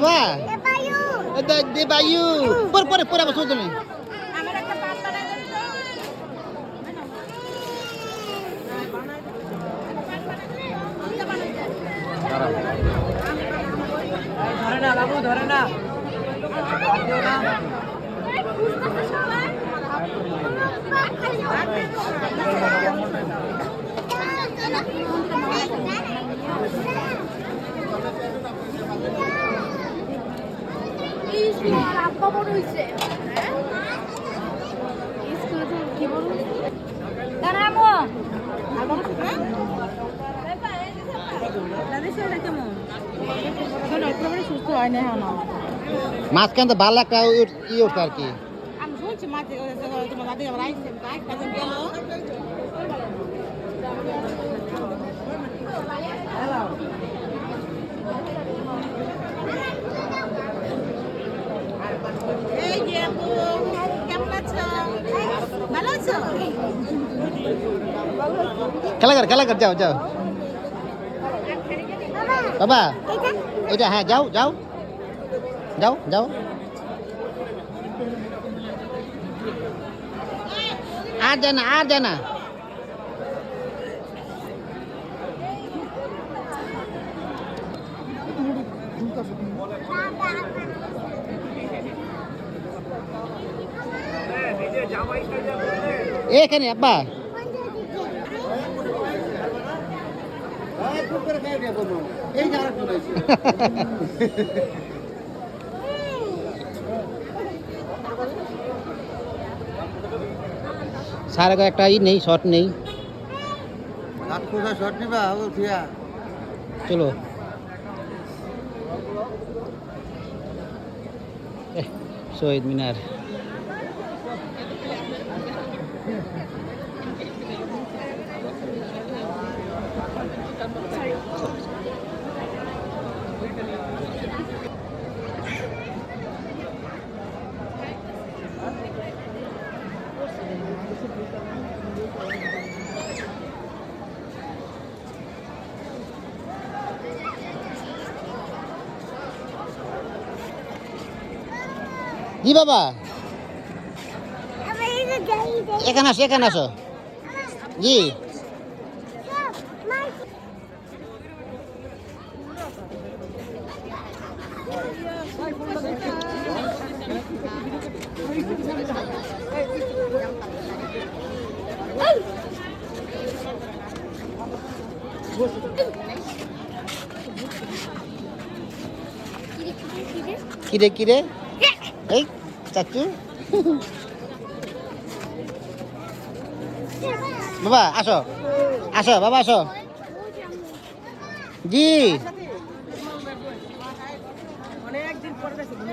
বাবা দে বায়ু পরে পরে পরে বসো তুমি ধরে না বাবু ধরে না মাঝখান তো ভালো একটা ই উঠছে আর কি আমি শুনছি মাঝে তোমার দাদি আবার আইসে কাজে গেল এই যে আপু কেমন আছো ভালো আছো খেলা কর যাও যাও বাবা এটা হ্যাঁ যাও যাও যাও যাও আর জানা এখানে আব্বা সারা একটা ই নেই শর্ট নেই শর্ট নিবা চলো শহীদ মিনার জি বাবা এখানে আসো জি কিরে এই চাচু বাবা আসো বাবা আসো জি